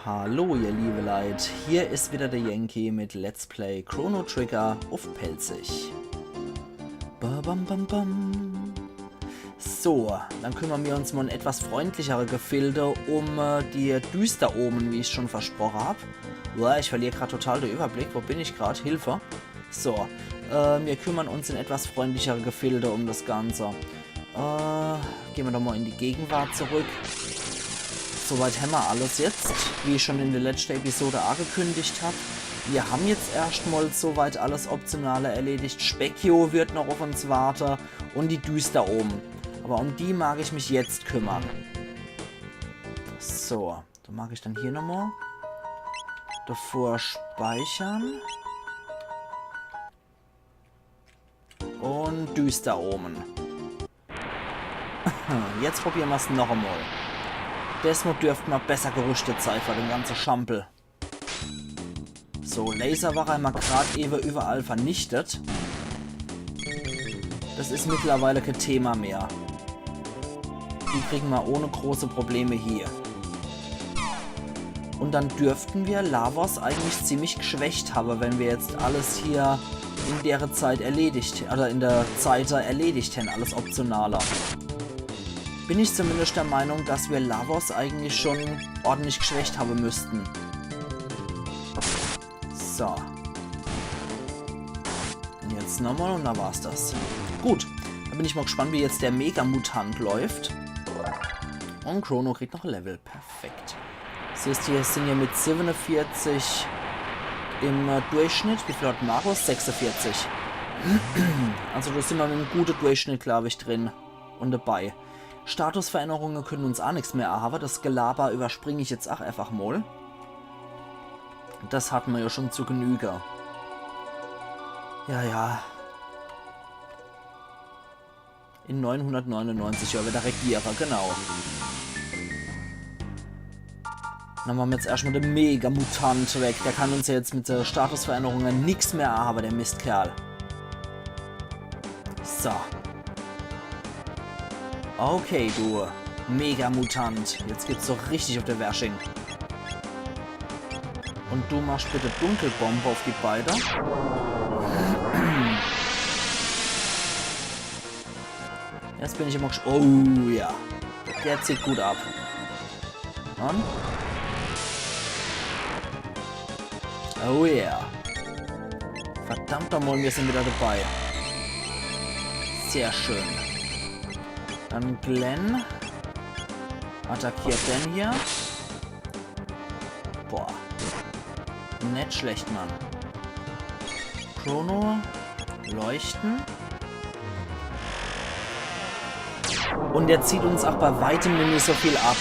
Hallo ihr liebe Leid, hier ist wieder der Yankee mit Let's Play Chrono Trigger auf Pelzig. Bam, bam, bam. So, dann kümmern wir uns mal um etwas freundlichere Gefilde um die Düsteromen, wie ich schon versprochen habe. Uah, ich verliere gerade total den Überblick, wo bin ich gerade? Hilfe. So, wir kümmern uns in etwas freundlichere Gefilde um das Ganze. Gehen wir doch mal in die Gegenwart zurück. Soweit haben wir alles jetzt, wie ich schon in der letzten Episode angekündigt habe. Wir haben jetzt erstmal soweit alles Optionale erledigt. Speckio wird noch auf uns warten und die Düsteromen. Aber um die mag ich mich jetzt kümmern. So, dann mag ich dann hier nochmal davor speichern. Und Düsteromen. Jetzt probieren wir es noch einmal. Desmod dürften wir besser gerüstet sein für den ganzen Schampel. So, Laserwache haben wir gerade eben überall vernichtet. Das ist mittlerweile kein Thema mehr. Die kriegen wir ohne große Probleme hier. Und dann dürften wir Lavos eigentlich ziemlich geschwächt haben, wenn wir jetzt alles hier in der Zeit erledigt, oder in der Zeit erledigt hätten, alles Optionaler. Bin ich zumindest der Meinung, dass wir Lavos eigentlich schon ordentlich geschwächt haben müssten. So. Und jetzt nochmal und da war's das. Gut, dann bin ich mal gespannt, wie jetzt der Mega-Mutant läuft. Und Chrono kriegt noch Level. Perfekt. Siehst du, wir sind hier mit 47 im Durchschnitt. Wie viel hat Markus? 46. Also da sind wir mit einem guten Durchschnitt, glaube ich, drin und dabei. Statusveränderungen können uns auch nichts mehr erhaben. Das Gelaber überspringe ich jetzt auch einfach mal. Das hatten wir ja schon zu Genüge. Ja. In 999 ja wieder Regierer, genau. Dann machen wir jetzt erstmal den Mega-Mutant weg. Der kann uns ja jetzt mit der Statusveränderungen nichts mehr erhaben, der Mistkerl. So. Okay, du Mega-Mutant. Jetzt geht's doch richtig auf der Wärsching. Und du machst bitte Dunkelbombe auf die beiden. Jetzt bin ich immer... Oh, ja. Der zieht gut ab. Und? Oh, ja. Yeah. Verdammt nochmal, wir sind wieder dabei. Sehr schön. Dann Glenn attackiert den hier. Boah. Nicht schlecht, Mann. Chrono. Leuchten. Und der zieht uns auch bei weitem nicht so viel ab.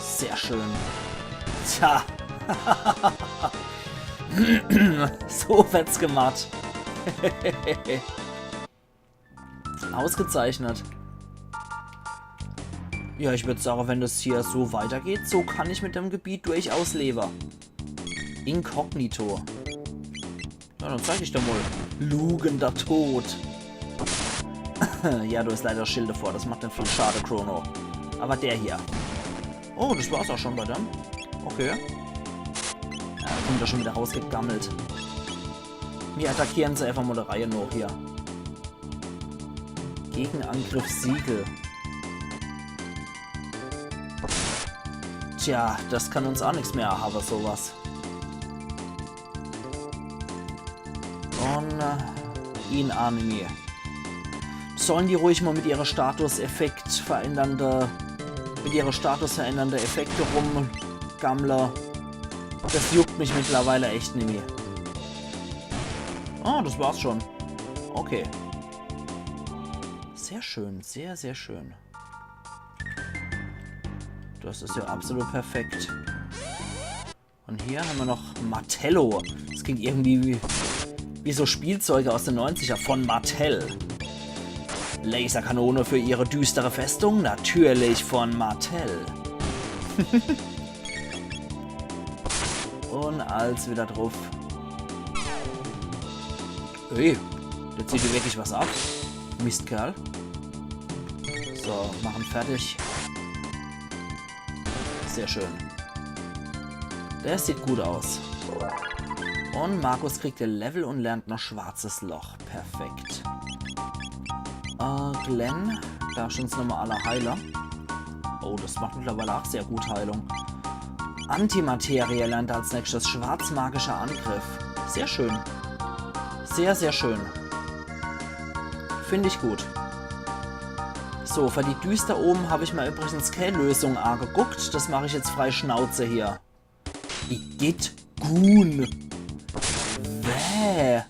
Sehr schön. Tja. So wird's gemacht. Ausgezeichnet. Ja, ich würde sagen, wenn das hier so weitergeht, so kann ich mit dem Gebiet durchaus leben. Inkognito. Ja, dann zeige ich dir mal. Lugender Tod. Ja, du hast leider Schilde vor. Das macht dann viel Schade, Chrono. Aber der hier. Oh, das war's auch schon bei dem. Okay. Ja, da kommt er schon wieder rausgegammelt. Wir attackieren sie einfach mal eine Reihe noch hier. Gegenangriff Siegel. Tja, das kann uns auch nichts mehr haben, sowas. Und ihn Anime. Sollen die ruhig mal mit ihrer Status-Effekt verändernde Effekte rumgammeln? Das juckt mich mittlerweile echt nicht mehr. Oh, das war's schon. Okay. Sehr schön, sehr, sehr schön. Das ist ja absolut perfekt. Und hier haben wir noch Martello. Das klingt irgendwie wie so Spielzeuge aus den 90er von Mattel. Laserkanone für ihre düstere Festung? Natürlich von Mattel. Und als wieder drauf. Hey, der zieht dir wirklich was ab. Mistkerl. So, machen fertig. Sehr schön. Der sieht gut aus. Und Markus kriegt ein Level und lernt noch schwarzes Loch. Perfekt. Glenn, da ist uns nochmal alle Heiler. Oh, das macht mittlerweile auch sehr gut Heilung. Antimaterie lernt als nächstes schwarzmagischer Angriff. Sehr schön. Sehr, sehr schön. Finde ich gut. So, für die Düster oben habe ich mal übrigens keine Lösung angeguckt. Das mache ich jetzt frei Schnauze hier. Igitt Gun. Bäh.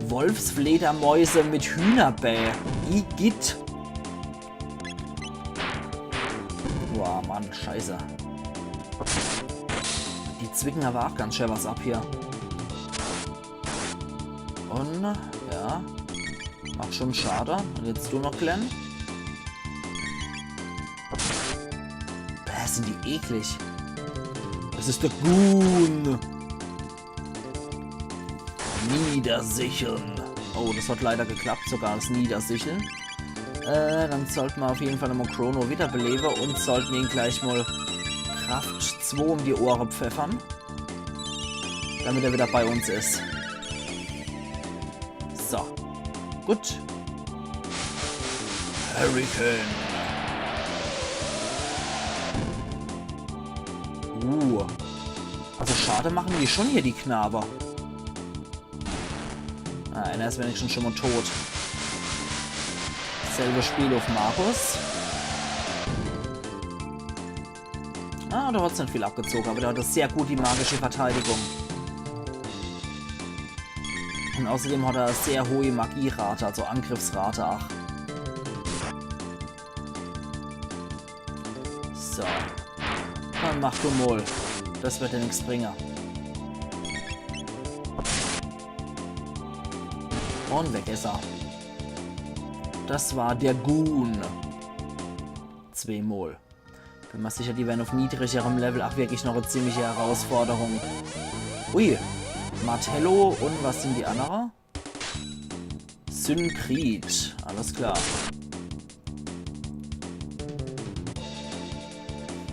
Wolfsfledermäuse mit Hühnerbäh. Igitt. Boah, Mann, scheiße. Die zwicken aber auch ganz schön was ab hier. Und, ja. Macht schon schade. Und jetzt du noch, Glenn. Bäh, sind die eklig. Das ist der Goon. Niedersicheln. Oh, das hat leider geklappt, sogar das Niedersicheln. Dann sollten wir auf jeden Fall nochmal Chrono wiederbeleben und sollten ihn gleich mal Kraft 2 um die Ohren pfeffern. Damit er wieder bei uns ist. So. Gut. Hurricane. Also schade machen die schon hier, die Knaber. Ah, einer ist wenigstens schon mal tot. Selbe Spiel auf Markus. Ah, da hat es nicht viel abgezogen, aber der hat das sehr gut, die magische Verteidigung. Und außerdem hat er sehr hohe Magierate, also Angriffsrate. Ach. So. Dann mach du mal. Das wird dir nichts bringen. Und weg ist er. Das war der Goon. 2 Mol. Bin mir sicher, die werden auf niedrigerem Level auch wirklich noch eine ziemliche Herausforderung. Ui. Martello und was sind die anderen? Synkrit. Alles klar.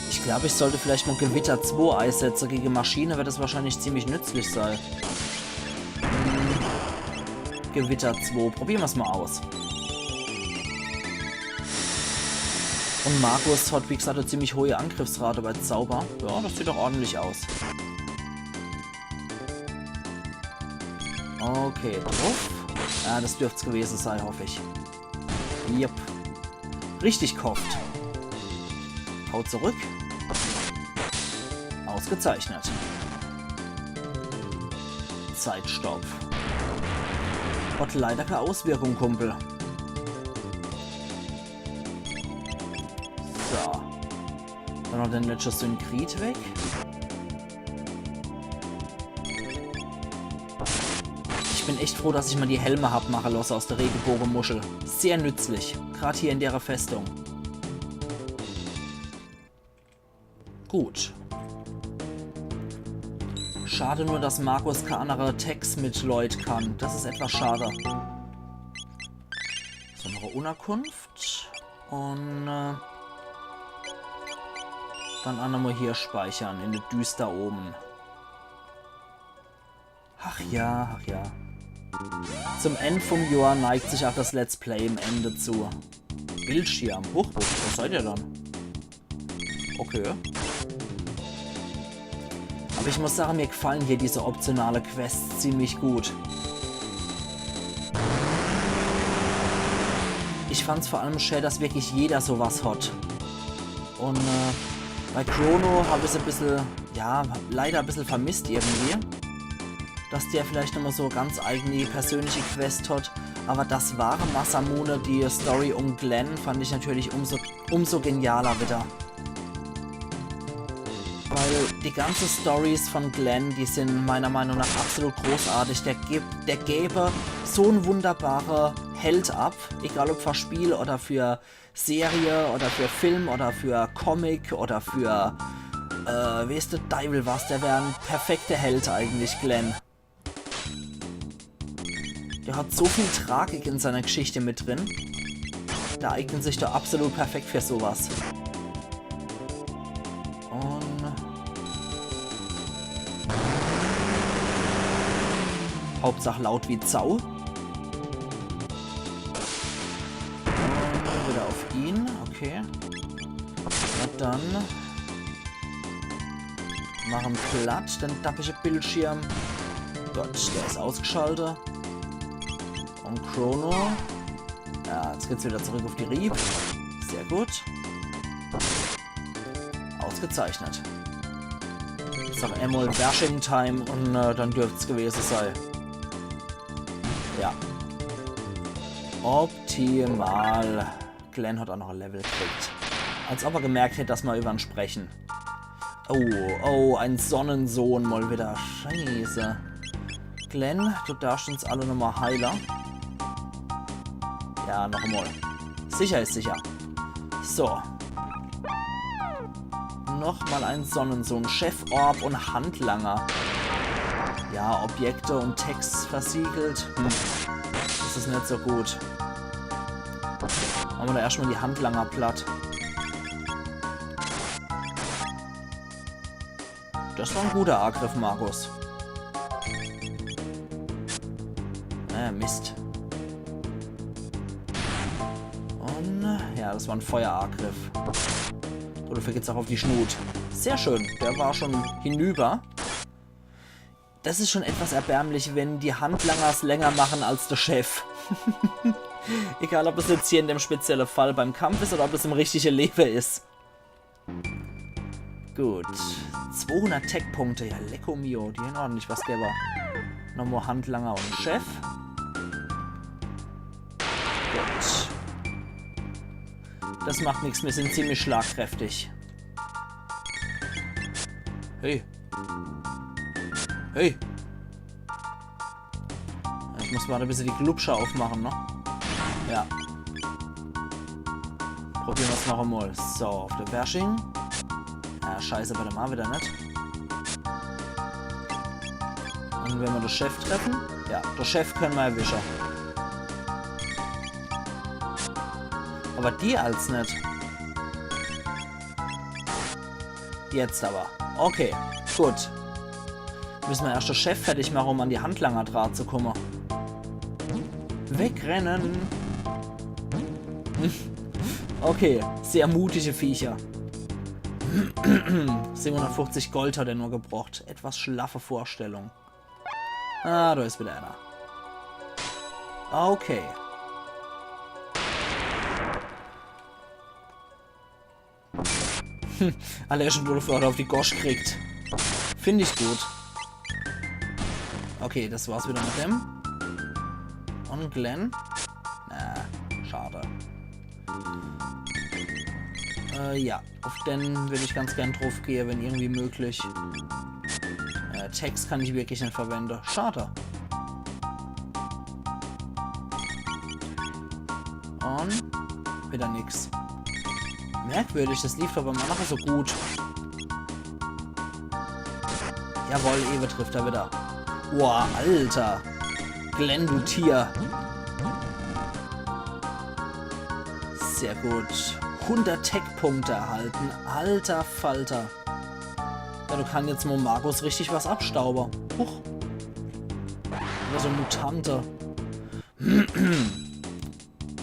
Ich glaube, ich sollte vielleicht mal Gewitter 2 einsetzen. Gegen Maschine wird das wahrscheinlich ziemlich nützlich sein. Gewitter 2. Probieren wir es mal aus. Und Markus hat, wie gesagt, eine ziemlich hohe Angriffsrate bei Zauber. Ja, das sieht doch ordentlich aus. Okay, drauf. Ja, das dürfte es gewesen sein, hoffe ich. Yep. Richtig kofft. Hau zurück. Ausgezeichnet. Zeitstopp. Hat leider keine Auswirkung, Kumpel. So. Dann noch den letzten Synkrit weg. Ich bin echt froh, dass ich mal die Helme hab machen lassen aus der Regenbogenmuschel. Sehr nützlich. Gerade hier in der Festung. Gut. Schade nur, dass Markus keine andere Attacks mit Lloyd kann. Das ist etwas schade. So, noch eine Unterkunft. Und dann auch nochmal hier speichern, in der Düster oben. Ach ja, ach ja. Zum Ende vom Jahr neigt sich auch das Let's Play im Ende zu. Bildschirm. Huch, was seid ihr dann? Okay. Aber ich muss sagen, mir gefallen hier diese optionale Quests ziemlich gut. Ich fand es vor allem schön, dass wirklich jeder sowas hat. Und bei Chrono habe ich es ein bisschen, ja, leider ein bisschen vermisst irgendwie. Dass der vielleicht nochmal so ganz eigene persönliche Quest hat. Aber das wahre Masamune, die Story um Glenn, fand ich natürlich umso genialer wieder. Weil die ganzen Stories von Glenn, die sind meiner Meinung nach absolut großartig. Der gäbe so einen wunderbaren Held ab, egal ob für Spiel oder für Serie oder für Film oder für Comic oder für, weißt du, Teufel was, der wäre ein perfekter Held eigentlich, Glenn. Der hat so viel Tragik in seiner Geschichte mit drin. Der eignet sich da absolut perfekt für sowas. Hauptsache laut wie Zau. Und wieder auf ihn. Okay. Na dann. Machen platt den dappigen Bildschirm. Gott, der ist ausgeschaltet. Und Chrono. Ja, jetzt geht's wieder zurück auf die Rieb. Sehr gut. Ausgezeichnet. Ich sag einmal Bashing Time und dann dürfte es gewesen sein. Ja. Optimal. Glenn hat auch noch ein Level gekriegt. Als ob er gemerkt hätte, dass wir über ihn sprechen. Oh, ein Sonnensohn mal wieder. Scheiße. Glenn, du darfst uns alle nochmal heiler. Ja, noch einmal. Sicher ist sicher. So. Nochmal ein Sonnensohn. Cheforb und Handlanger. Ja, Objekte und Text versiegelt. Das ist nicht so gut. Machen wir da erstmal die Handlanger platt. Das war ein guter Angriff, Markus. Mist. Und ja, das war ein Feuerangriff. So, dafür geht's auch auf die Schnut. Sehr schön. Der war schon hinüber. Das ist schon etwas erbärmlich, wenn die Handlangers länger machen als der Chef. Egal, ob das jetzt hier in dem speziellen Fall beim Kampf ist oder ob das im richtigen Leben ist. Gut. 200 Tech-Punkte. Ja, lecko mio. Die haben ordentlich was gäbe. Nochmal Handlanger und Chef. Gut. Das macht nichts. Wir sind ziemlich schlagkräftig. Hey. Hey. Ich muss mal ein bisschen die Glubscher aufmachen, ne? Ja. Probieren wir es noch einmal. So, auf der Bashing. Ja, scheiße, bei dem A wieder nicht. Und wenn wir den Chef treffen? Ja, den Chef können wir erwischen. Aber die als nicht. Jetzt aber. Okay, gut. Müssen wir erst den Chef fertig machen, um an die Handlangerdraht zu kommen. Wegrennen. Okay, sehr mutige Viecher. 750 Gold hat er nur gebraucht. Etwas schlaffe Vorstellung. Ah, da ist wieder einer. Okay. Allerischen Durchfahrt auf die Gosch kriegt. Finde ich gut. Okay, das war's wieder mit dem. Und Glenn? Na, schade. Ja, auf den würde ich ganz gern drauf gehen, wenn irgendwie möglich. Text kann ich wirklich nicht verwenden. Schade. Und wieder nix. Merkwürdig, das lief aber mal nachher so gut. Jawohl, Ewe trifft er wieder. Boah, Alter. Glenn, du Tier. Sehr gut. 100 Tech-Punkte erhalten. Alter Falter. Ja, du kannst jetzt mal Markus richtig was abstauben. Huch. Oder so Mutante.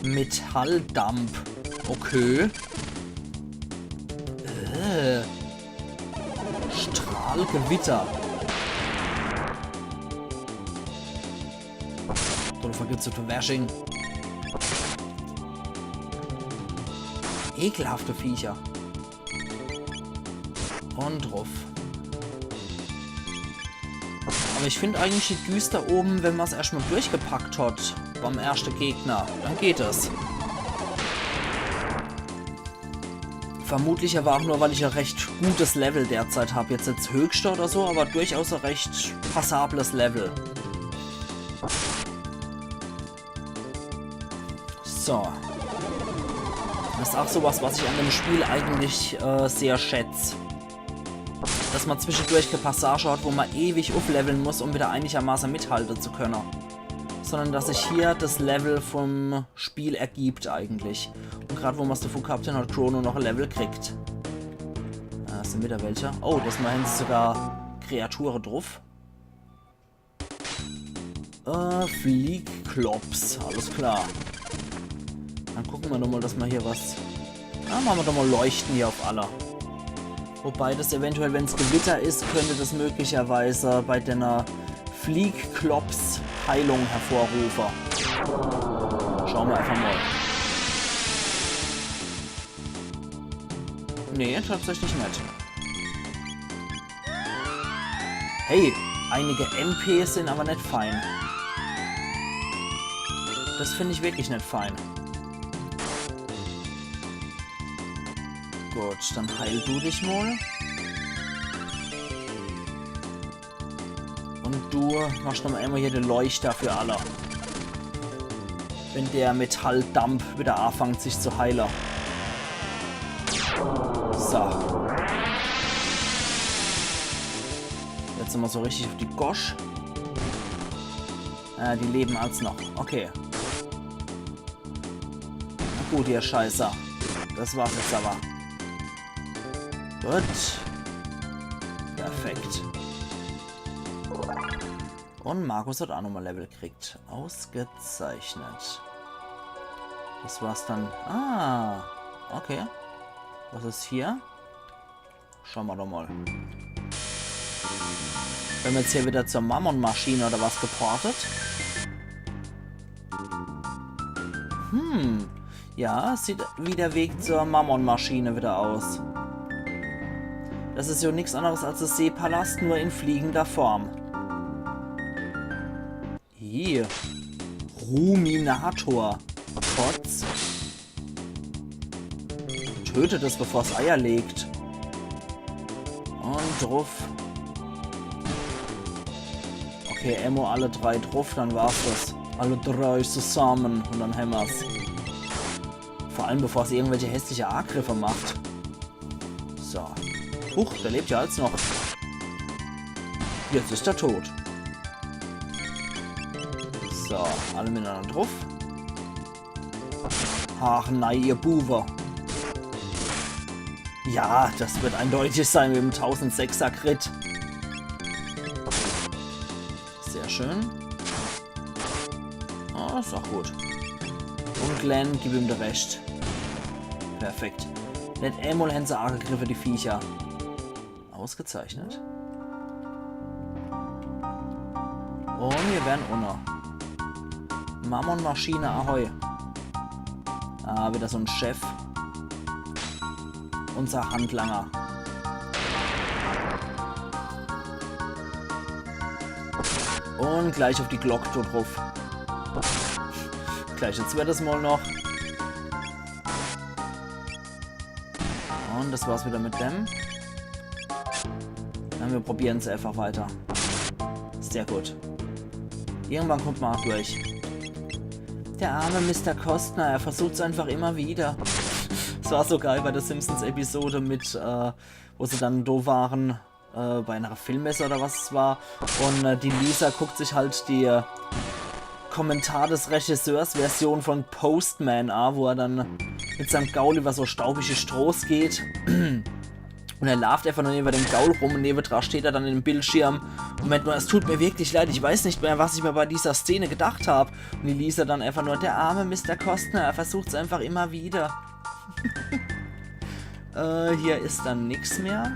Metalldampf. Okay. Strahlgewitter. So, du vergibst du für Bashing. Ekelhafte Viecher. Und drauf. Aber ich finde eigentlich die Düster oben, wenn man es erstmal durchgepackt hat beim ersten Gegner, dann geht es. Vermutlich aber auch nur, weil ich ein recht gutes Level derzeit habe. Jetzt höchster oder so, aber durchaus ein recht passables Level. So. Das ist auch sowas, was ich an dem Spiel eigentlich sehr schätze. Dass man zwischendurch eine Passage hat, wo man ewig aufleveln muss, um wieder einigermaßen mithalten zu können. Sondern dass sich hier das Level vom Spiel ergibt eigentlich. Und gerade wo man es davon gehabt hat, Chrono noch ein Level kriegt. Da sind wieder welche. Oh, das meinen sie sogar Kreaturen drauf. Fliegklops. Alles klar. Dann gucken wir doch mal, dass wir hier was... machen wir doch mal Leuchten hier auf aller. Wobei das eventuell, wenn es Gewitter ist, könnte das möglicherweise bei der Fliegklops Heilung hervorrufen. Schauen wir einfach mal. Nee, tatsächlich nicht. Hey, einige MPs sind aber nicht fein. Das finde ich wirklich nicht fein. Gut, dann heil du dich mal. Und du machst nochmal immer hier den Leuchter für alle. Wenn der Metalldampf wieder anfängt, sich zu heilen. So. Jetzt sind wir so richtig auf die Gosch. Die leben als noch. Okay. Na gut, ihr Scheißer. Das war's jetzt aber. Gut. Perfekt. Und Markus hat auch nochmal Level gekriegt. Ausgezeichnet. Das war's dann. Ah. Okay. Was ist hier? Schauen wir doch mal. Wenn wir jetzt hier wieder zur Mammon-Maschine oder was geportet? Ja, sieht wie der Weg zur Mammon-Maschine wieder aus. Das ist ja nichts anderes als das Seepalast, nur in fliegender Form. Hier. Ruminator. Potz. Tötet es, bevor es Eier legt. Und drauf. Okay, Ammo alle 3 drauf, dann war's das. Alle 3 zusammen und dann haben wir's. Vor allem, bevor es irgendwelche hässliche Angriffe macht. So. Huch, der lebt ja als noch. Jetzt ist er tot. So, alle miteinander drauf. Ach nein, ihr Buwer. Ja, das wird eindeutig sein mit dem 1006er Crit. Sehr schön. Oh, ist auch gut. Und Glenn, gib ihm den Recht. Perfekt. Nicht einmal haben sie angegriffen, die Viecher. Ausgezeichnet. Und wir werden ohne. Mammon-Maschine, ahoi. Ah, wieder so ein Chef. Unser Handlanger. Und gleich auf die Glocke drauf. Gleich jetzt wird es mal noch. Und das war's wieder mit dem. Dann wir probieren es einfach weiter. Sehr gut. Irgendwann kommt man auch durch. Der arme Mr. Kostner, er versucht es einfach immer wieder. Es war so geil bei der Simpsons-Episode mit, wo sie dann da waren, bei einer Filmmesse oder was es war. Und die Lisa guckt sich halt die Kommentar des Regisseurs Version von Postman an, wo er dann mit seinem Gaul über so staubige Strohs geht. Und er lauft einfach nur neben dem Gaul rum und neben dran steht er dann in dem Bildschirm. Moment mal, es tut mir wirklich leid, ich weiß nicht mehr, was ich mir bei dieser Szene gedacht habe. Und die Lisa dann einfach nur, der arme Mr. Kostner, er versucht es einfach immer wieder. Hier ist dann nichts mehr.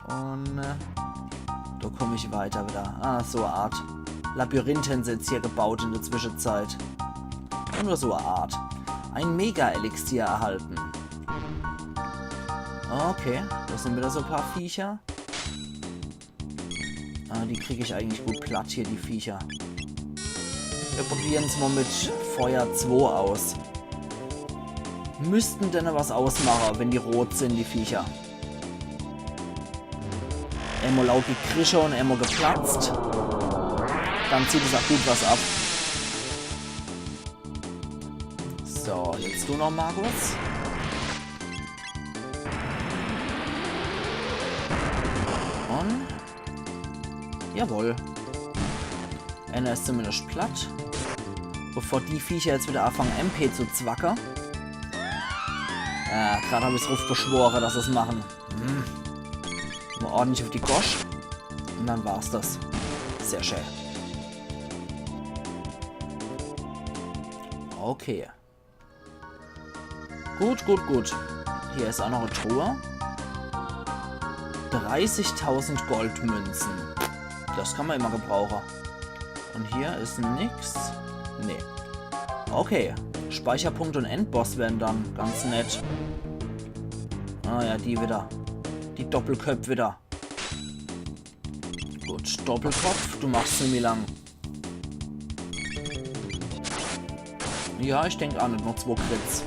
Und da komme ich weiter wieder. Ah, so eine Art Labyrinthen sind jetzt hier gebaut in der Zwischenzeit. Und nur so eine Art. Ein Mega-Elixier erhalten. Okay, das sind wieder so ein paar Viecher. Die kriege ich eigentlich gut platt hier, die Viecher. Wir probieren es mal mit Feuer 2 aus. Müssten denn was ausmachen, wenn die rot sind, die Viecher. Ammo laut gekrischt und Ammo geplatzt. Dann zieht es auch gut was ab. So, jetzt du noch, Markus. Und jawohl. Einer ist zumindest platt. Bevor die Viecher jetzt wieder anfangen, MP zu zwacken. Gerade habe ich es drauf beschworen, dass sie es machen. Mal ordentlich auf die Gosch. Und dann war's das. Sehr schön. Okay. Gut, gut, gut. Hier ist auch noch eine Truhe. 30.000 Goldmünzen. Das kann man immer gebrauchen. Und hier ist nix. Nee. Okay. Speicherpunkt und Endboss werden dann ganz nett. Ah ja, die wieder. Die Doppelköpfe wieder. Gut, Doppelkopf. Du machst ziemlich lang. Ja, ich denke auch nicht. Noch 2 Crits.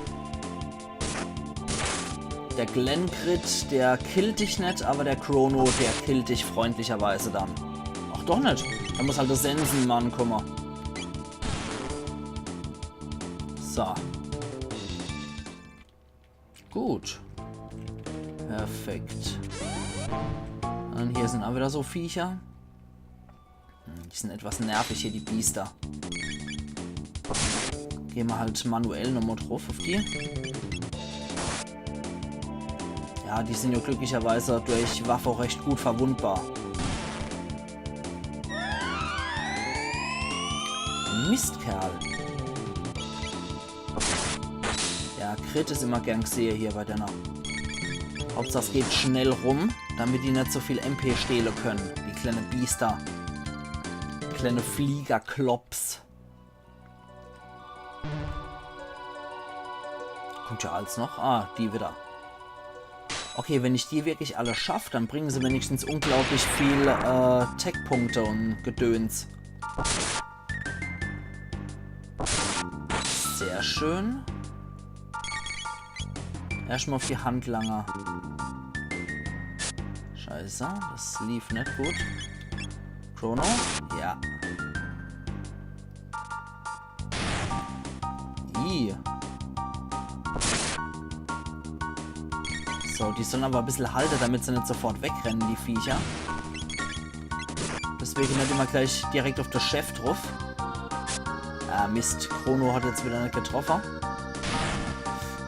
Der Glenn-Crit, der killt dich nicht, aber der Chrono, der killt dich freundlicherweise dann. Ach doch nicht. Da muss halt der Sensenmann kommen. So. Gut. Perfekt. Und hier sind auch wieder so Viecher. Die sind etwas nervig hier, die Biester. Gehen wir halt manuell nochmal drauf auf die. Ja, die sind ja glücklicherweise durch Waffe auch recht gut verwundbar. Mistkerl. Ja, Crit ist immer gern gesehen hier bei der Nacht. Hauptsache es geht schnell rum, damit die nicht so viel MP stehlen können. Die kleine Biester. Kleine Fliegerklops. Kommt ja alles noch. Ah, die wieder. Okay, wenn ich die wirklich alle schaffe, dann bringen sie wenigstens unglaublich viel Tech-Punkte und Gedöns. Sehr schön. Erstmal auf die Handlanger. Scheiße, das lief nicht gut. Chrono? Ja. So, die sollen aber ein bisschen halten, damit sie nicht sofort wegrennen, die Viecher. Deswegen nicht immer gleich direkt auf den Chef drauf. Ah, Mist. Chrono hat jetzt wieder nicht getroffen.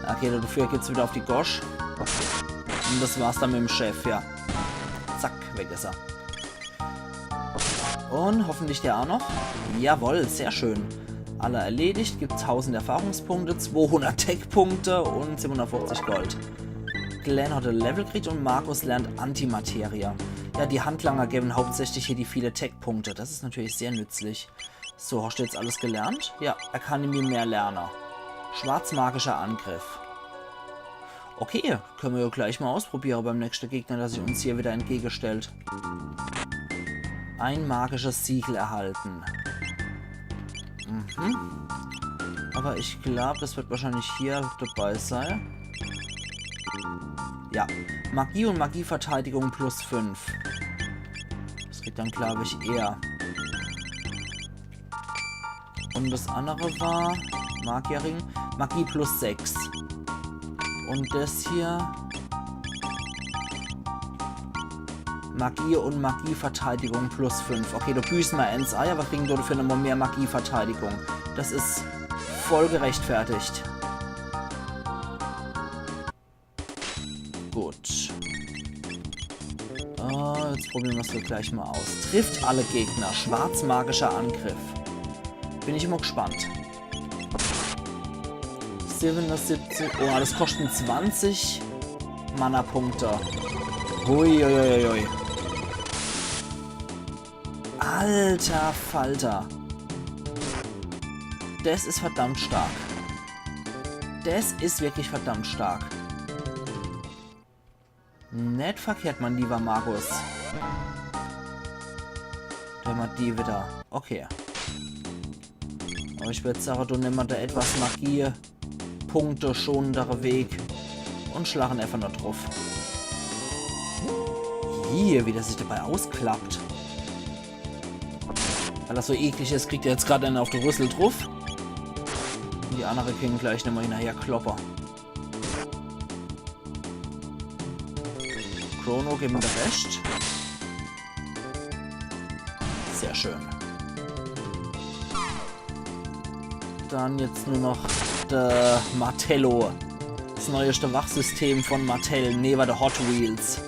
Okay, dafür geht's wieder auf die Gosch. Und das war's dann mit dem Chef, ja. Zack, weg ist er. Und hoffentlich der auch noch. Jawohl, sehr schön. Alle erledigt, gibt 1000 Erfahrungspunkte, 200 Tech-Punkte und 750 Gold. Glenn hat ein Level gekriegt und Markus lernt Antimaterie. Ja, die Handlanger geben hauptsächlich hier die viele Tech-Punkte. Das ist natürlich sehr nützlich. So, hast du jetzt alles gelernt? Ja, Akademie mehr Lerner. Schwarzmagischer Angriff. Okay, können wir ja gleich mal ausprobieren beim nächsten Gegner, der sich uns hier wieder entgegenstellt. Ein magisches Siegel erhalten. Aber ich glaube, das wird wahrscheinlich hier dabei sein. Ja, Magie und Magieverteidigung plus 5. Das geht dann, glaube ich, eher. Und das andere war Magierring, Magie plus 6. Und das hier Magie und Magieverteidigung plus 5. Okay, da büßen wir eins Ei, aber kriegen dafür nochmal mehr Magieverteidigung. Das ist voll gerechtfertigt. Gut. Jetzt probieren wir es hier gleich mal aus. Trifft alle Gegner. Schwarzmagischer Angriff. Bin ich immer gespannt. 77. Oh, das kostet 20 Mana-Punkte. Huiuiuiui. Alter Falter. Das ist verdammt stark. Das ist wirklich verdammt stark. Nicht verkehrt, mein lieber Markus. Dann mal die wieder. Okay. Aber ich würde sagen, du nimmst da etwas Magie, Punkte schonendere Weg und schlagen einfach nur drauf. Hier, wie das sich dabei ausklappt. Weil das so eklig ist, kriegt er jetzt gerade einen auf den Rüssel drauf. Und die andere kriegen gleich nochmal hinterher Klopper. Chrono, geben wir recht. Sehr schön. Dann jetzt nur noch der Martello. Das neueste Wachsystem von Mattel, neben der Hot Wheels.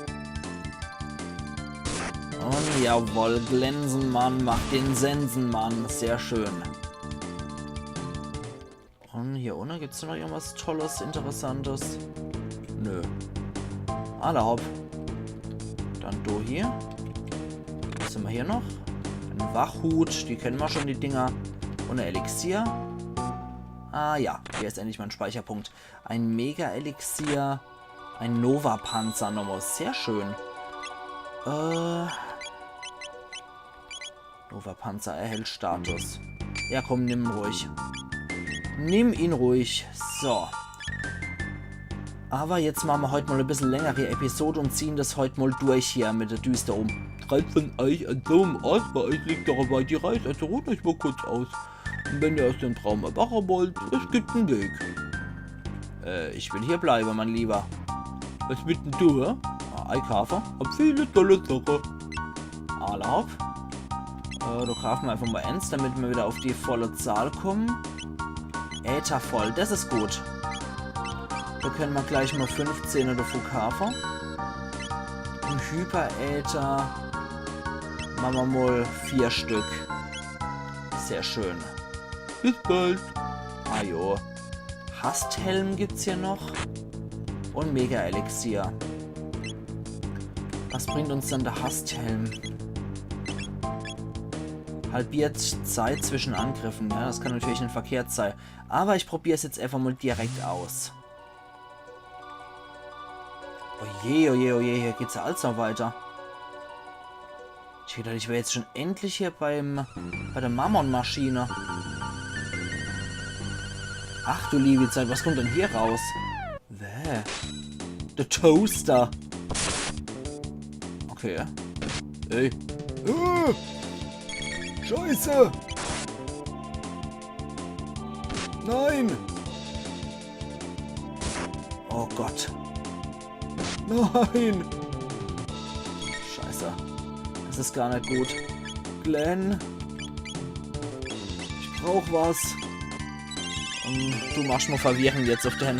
Und jawohl, Glänsenmann macht den Sensenmann. Sehr schön. hier unten? Gibt es noch irgendwas Tolles, Interessantes? Nö. Alle hopp. Dann du hier. Was haben wir hier noch? Ein Wachhut. Die kennen wir schon, die Dinger. Und ein Elixier. Ah ja, hier ist endlich mein Speicherpunkt. Ein Mega-Elixier. Ein Nova-Panzer nochmal. Sehr schön. Nova-Panzer erhält Status. Ja, komm, nimm ihn ruhig. Nimm ihn ruhig. So. Aber jetzt machen wir heute mal ein bisschen längere Episode und ziehen das heute mal durch hier mit der Düster um. 3 von euch an so einem Ort, bei euch liegt dabei die Reise, also ruht euch mal kurz aus. Und wenn ihr aus dem Traum erwachen wollt, es gibt einen Weg. Ich will hier bleiben, mein Lieber. Was mit denn du, hä? Einkaufen? Hab viele tolle Sachen. Alle hopp. Da kaufen wir einfach mal eins, damit wir wieder auf die volle Zahl kommen. Äther voll, das ist gut. Da können wir gleich mal 15 oder kaufen. Und Hyperäther machen wir mal 4 Stück. Sehr schön. Bis bald. Ah jo. Hasthelm gibt's hier noch. Und Mega-Elixier. Was bringt uns dann der Hasthelm? Halbiert Zeit zwischen Angriffen. Ja, das kann natürlich nicht verkehrt sein. Aber ich probiere es jetzt einfach mal direkt aus. Oje, oje, oje, hier geht's ja alles noch weiter. Ich dachte, ich wäre jetzt schon endlich hier bei der Mammon-Maschine. Ach du liebe Zeit, was kommt denn hier raus? Wer? Der Toaster. Okay. Ey. Scheiße! Nein! Oh Gott. Nein! Scheiße. Das ist gar nicht gut. Glenn. Ich brauch was. Und du machst mal verwirren jetzt auf den.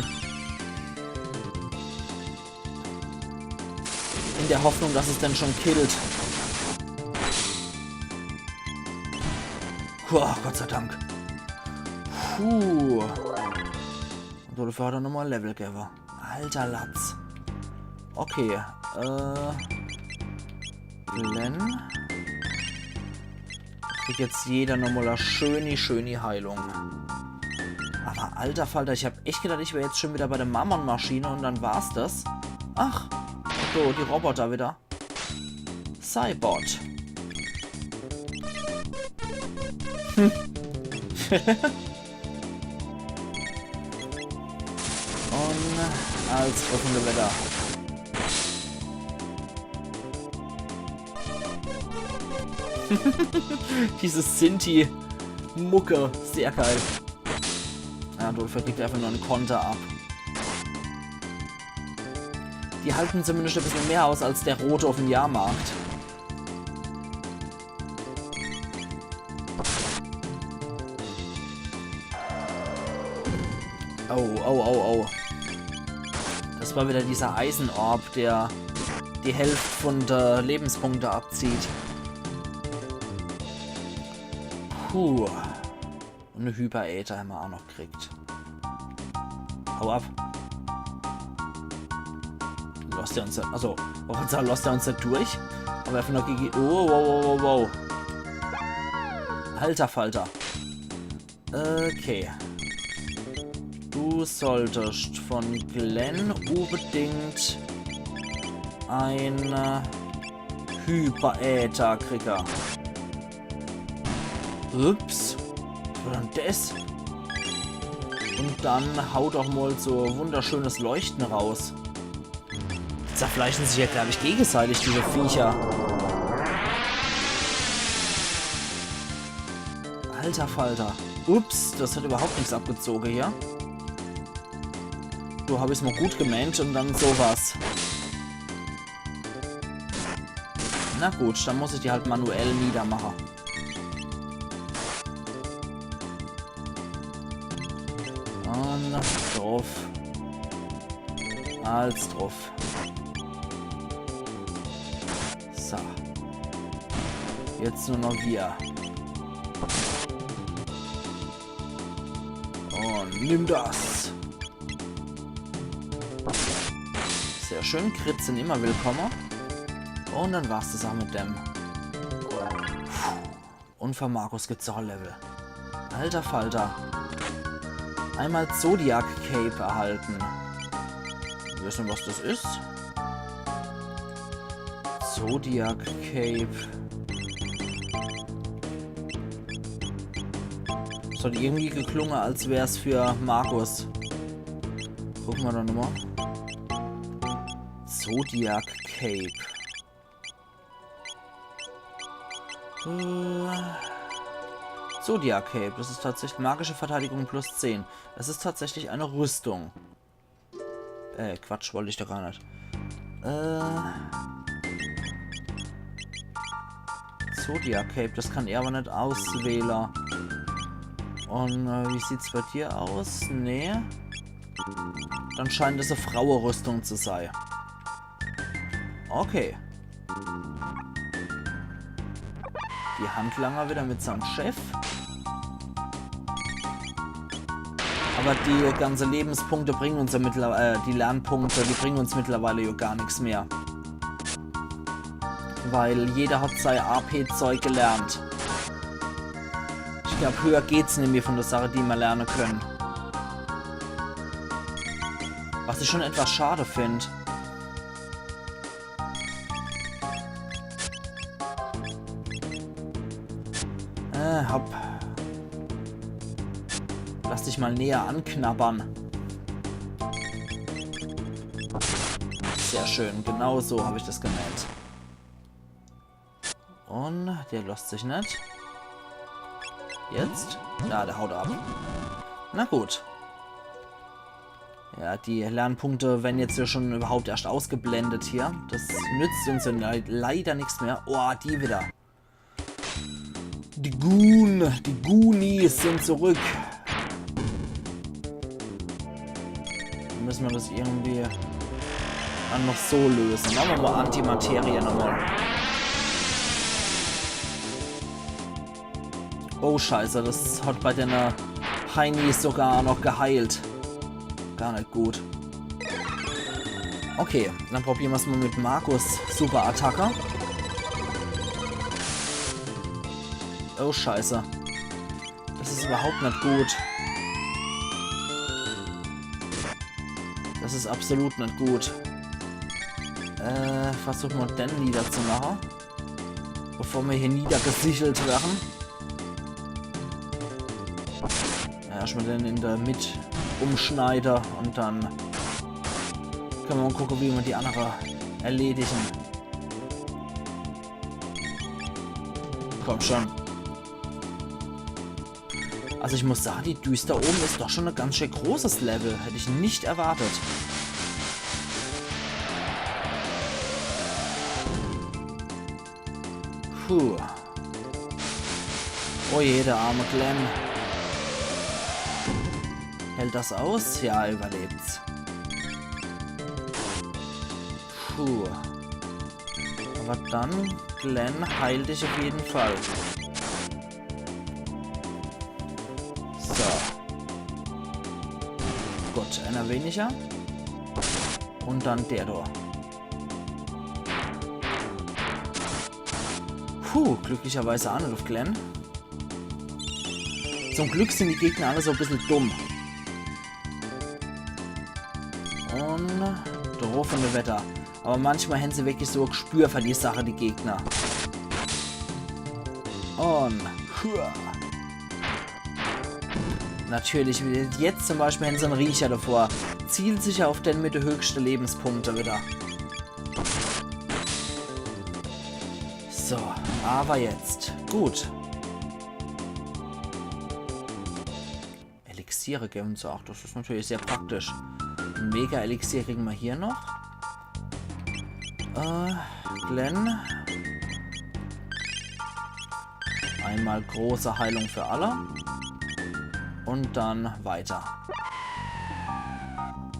In der Hoffnung, dass es dann schon killt. Puh, Gott sei Dank. Puh. Und dafür hat er nochmal Level gegeben. Alter Latz. Okay. Glenn. Kriegt jetzt jeder nochmal eine schöne Heilung. Aber alter Falter, ich habe echt gedacht, ich wäre jetzt schon wieder bei der Mammon-Maschine und dann war's das. Ach. So, die Roboter wieder. Cybot. Und als offene Wetter. Dieses Sinti-Mucke. Sehr geil. Ja, du kriegst einfach nur einen Konter ab. Die halten zumindest ein bisschen mehr aus als der rote auf dem Jahrmarkt. Oh, oh, oh, oh. Das war wieder dieser Eisenorb, der die Hälfte von der Lebenspunkte abzieht. Puh. Und eine Hyperäther haben wir auch noch gekriegt. Hau ab. Lost er uns da. Achso, lost er uns da durch? Aber einfach noch gegen. Oh, wow, wow, wow, wow. Alter Falter. Okay. Du solltest von Glenn unbedingt ein Hyperäther kriegen. Ups. Was war denn das? Und dann haut doch mal so wunderschönes Leuchten raus. Zerfleischen sich ja, glaube ich, gegenseitig, diese Viecher. Alter Falter. Ups, das hat überhaupt nichts abgezogen hier. So habe ich es mal gut gemeint und dann sowas. Na gut, dann muss ich die halt manuell niedermachen. Und drauf. Als drauf. So. Jetzt nur noch wir. Und Nimm das. Sehr schön. Crits sind immer willkommen. Und dann war's das auch mit dem. Und für Markus gibt's auch ein Level. Alter Falter. Einmal Zodiac Cape erhalten. Wir wissen, was das ist. Zodiac Cape. Das hat irgendwie geklungen, als wäre es für Markus. Gucken wir da nochmal. Zodiac Cape. Zodiac Cape. Das ist tatsächlich magische Verteidigung plus 10. Das ist tatsächlich eine Rüstung. Quatsch, wollte ich doch gar nicht. Zodiac Cape, das kann er aber nicht auswählen. Und wie sieht's bei dir aus? Nee. Dann scheint es eine Frauenrüstung zu sein. Okay. Die Handlanger wieder mit seinem Chef. Aber die ganzen Lebenspunkte bringen uns ja mittlerweile, die Lernpunkte, die bringen uns mittlerweile ja gar nichts mehr. Weil jeder hat sein AP-Zeug gelernt. Ich glaube, höher geht's nicht mehr von der Sache, die wir lernen können. Was ich schon etwas schade finde. Lass dich mal näher anknabbern. Sehr schön, genau so habe ich das gemeint. Und der lässt sich nicht. Jetzt? Ja, der haut ab. Na gut. Ja, die Lernpunkte werden jetzt ja schon überhaupt erst ausgeblendet hier. Das nützt uns ja leider nichts mehr. Oh, die wieder. Die Goonies sind zurück. Dann müssen wir das irgendwie dann noch so lösen. Machen wir mal Antimaterie nochmal. Oh scheiße, das hat bei den Heinis sogar noch geheilt. Gar nicht gut. Okay, dann probieren wir es mal mit Markus Super Attacke. Oh scheiße. Das ist überhaupt nicht gut. Das ist absolut nicht gut. Versuchen wir den niederzumachen. Bevor wir hier niedergesichelt werden. Ja, erstmal den in der Mitte umschneiden und dann können wir mal gucken, wie wir die andere erledigen. Komm schon. Also ich muss sagen, die Düster oben ist doch schon ein ganz schön großes Level. Hätte ich nicht erwartet. Puh. Oh je, der arme Glenn. Hält das aus? Ja, er überlebt's. Puh. Aber dann, Glenn, heil dich auf jeden Fall. So. Gut, einer weniger. Und dann der da. Puh, glücklicherweise auch nicht auf Glenn. Zum Glück sind die Gegner alle so ein bisschen dumm. Und draufende Wetter. Aber manchmal haben sie wirklich so ein Gespür für die Sache, die Gegner. Und natürlich, jetzt zum Beispiel haben sie einen Riecher davor. Zielt sich auf den mit den höchsten Lebenspunkten wieder. So, aber jetzt. Gut. Elixiere geben sie auch. Das ist natürlich sehr praktisch. Ein Mega-Elixier kriegen wir hier noch. Glenn. Einmal große Heilung für alle. Und dann weiter.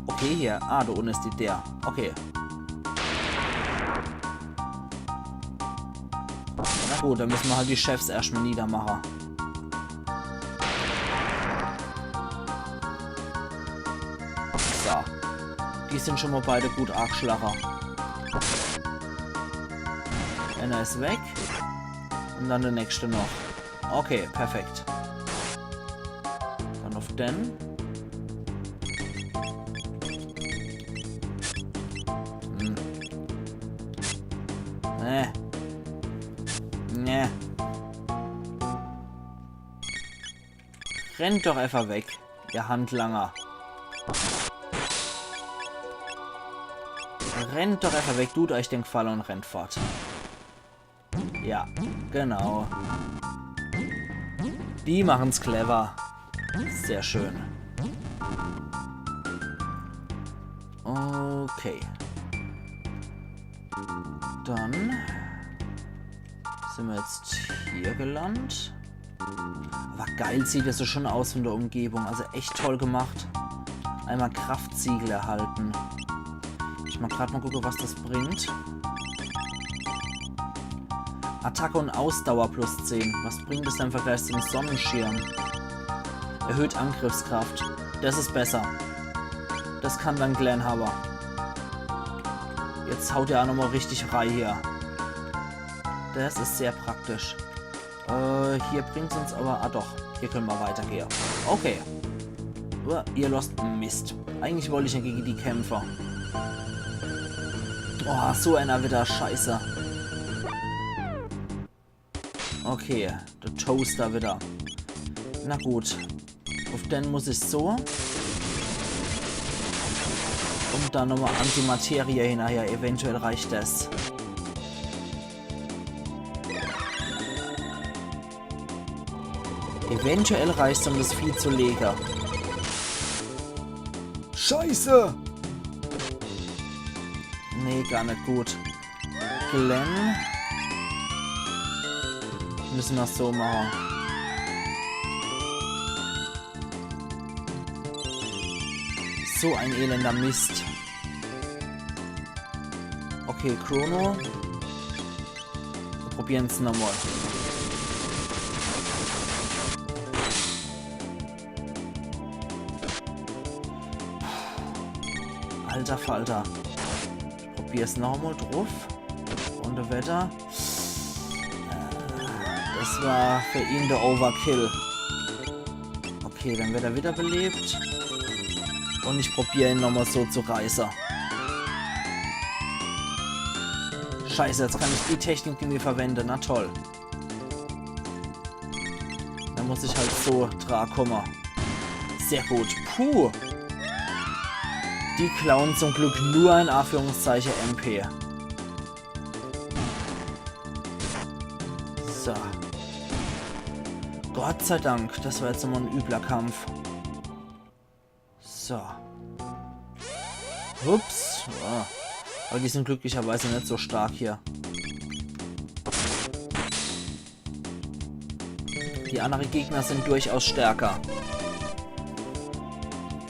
Okay, hier. Ah, da unten ist der. Okay. Na gut, dann müssen wir halt die Chefs erstmal niedermachen. Die sind schon mal beide gut Arschlacher. Einer ist weg. Und dann der nächste noch. Okay, perfekt. Dann auf den. Nee. Rennt doch einfach weg, ihr Handlanger. Rennt doch einfach weg, tut euch den Gefallen und rennt fort. Ja, genau. Die machen's clever. Sehr schön. Okay. Dann sind wir jetzt hier gelandet. Aber geil sieht es so schon aus von der Umgebung. Also echt toll gemacht. Einmal Kraftsiegel erhalten. Ich mal gerade mal gucken, was das bringt. Attacke und Ausdauer plus 10. Was bringt es im Vergleich zum Sonnenschirm? Erhöht Angriffskraft. Das ist besser. Das kann dann Glenn Hauer. Jetzt haut er auch nochmal richtig rein hier. Das ist sehr praktisch. Hier bringt es uns aber... Ah doch, hier können wir weitergehen. Okay. Ihr lost Mist. Eigentlich wollte ich ja gegen die Kämpfer. Oh, so einer wieder scheiße. Okay, der Toaster wieder. Na gut. Auf den muss ich so. Und dann nochmal Antimaterie hinterher. Eventuell reicht das. Eventuell reicht es, um das Vieh zu legen. Scheiße! Nee, gar nicht gut. Glenn. Müssen wir es so machen. So ein elender Mist. Okay, Chrono. Wir probieren es nochmal. Alter Falter. Ich probiere es nochmal drauf. Und der Wetter. Das war für ihn der Overkill. Okay, dann wird er wiederbelebt. Und ich probiere ihn nochmal so zu reißen. Scheiße, jetzt kann ich die Technik, die mir verwende. Na toll. Dann muss ich halt so dran kommen. Sehr gut. Puh. Die klauen zum Glück nur in Anführungszeichen MP. So. Gott sei Dank, das war jetzt nochmal ein übler Kampf. So. Ups. Oh. Aber die sind glücklicherweise nicht so stark hier. Die anderen Gegner sind durchaus stärker.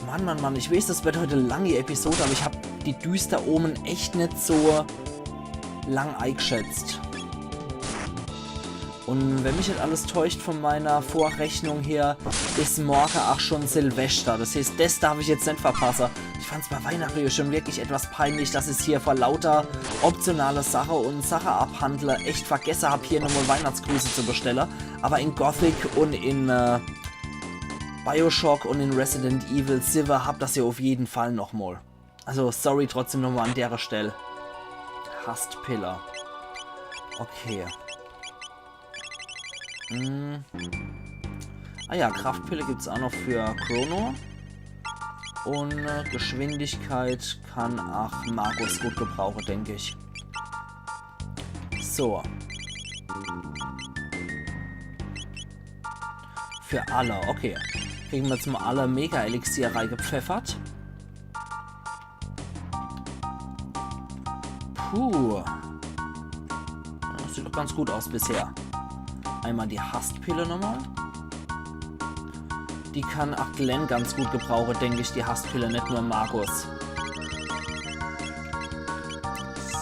Mann, ich weiß, das wird heute eine lange Episode, aber ich habe die Düsteromen echt nicht so lang eingeschätzt. Und wenn mich nicht alles täuscht von meiner Vorrechnung her, ist morgen auch schon Silvester. Das heißt, das darf ich jetzt nicht verpassen. Ich fand es bei Weihnachten schon wirklich etwas peinlich, dass ich es hier vor lauter optionale Sache und Sache abhandle echt vergessen habe, hier nochmal Weihnachtsgrüße zu bestellen. Aber in Gothic und in Bioshock und in Resident Evil Silver habt das ja auf jeden Fall nochmal. Also sorry trotzdem nochmal an der Stelle. Hastpiller. Okay. Ah ja, Kraftpille gibt es auch noch für Chrono. Und Geschwindigkeit kann auch Markus gut gebrauchen, denke ich. So. Für alle, okay. Kriegen wir jetzt mal alle Mega-Elixier reingepfeffert. Puh. Das sieht doch ganz gut aus bisher. Einmal die Hastpille nochmal. Die kann auch Glenn ganz gut gebrauchen, denke ich, die Hastpille, nicht nur Markus.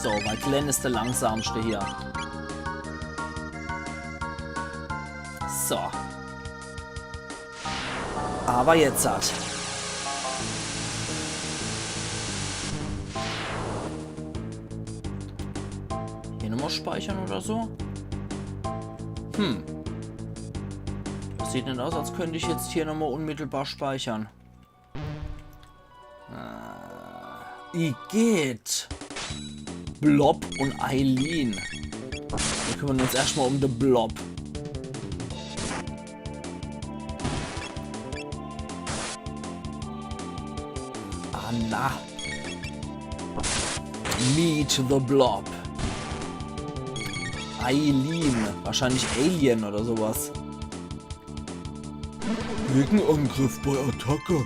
So, weil Glenn ist der langsamste hier. So. Aber jetzt hat. hier nochmal speichern oder so? Das sieht nicht aus, als könnte ich jetzt hier nochmal unmittelbar speichern. Igitt. Blob und Eileen. Wir kümmern uns erstmal um den Blob. Ah, na. Meet the Blob. Eileen. Wahrscheinlich Alien oder sowas. Gegenangriff bei Attacke.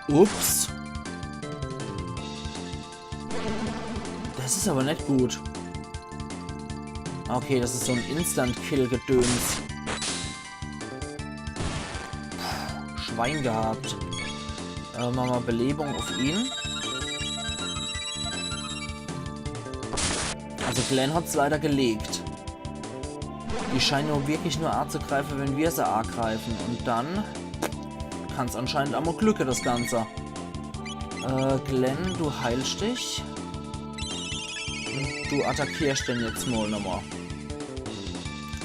Ups. Das ist aber nicht gut. Okay, das ist so ein Instant-Kill-Gedöns. Schwein gehabt. Machen wir Belebung auf ihn. Also Glenn hat es leider gelegt. Die scheinen nur wirklich nur A zu greifen, wenn wir sie A greifen. Und dann kann es anscheinend auch mal Glücke, das Ganze. Glenn, du heilst dich. Und du attackierst den jetzt mal nochmal.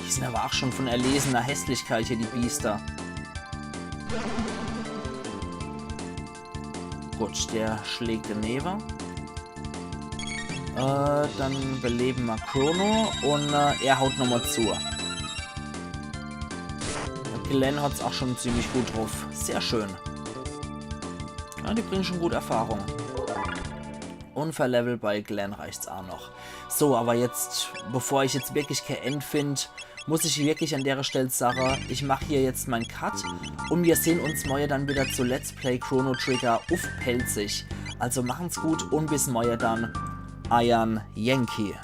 Die sind aber auch schon von erlesener Hässlichkeit hier, die Biester. Gut, der schlägt daneben. Dann beleben wir Chrono und er haut nochmal zu. Glenn hat es auch schon ziemlich gut drauf. Sehr schön. Ja, die bringen schon gut Erfahrung. Unfalllevel bei Glenn reicht's auch noch. So, aber jetzt, bevor ich jetzt wirklich kein End finde, muss ich wirklich an der Stelle sagen, ich mache hier jetzt meinen Cut und wir sehen uns morgen dann wieder zu Let's Play Chrono Trigger auf Pelzig. Also machen's gut und bis morgen dann. Iron Yankee.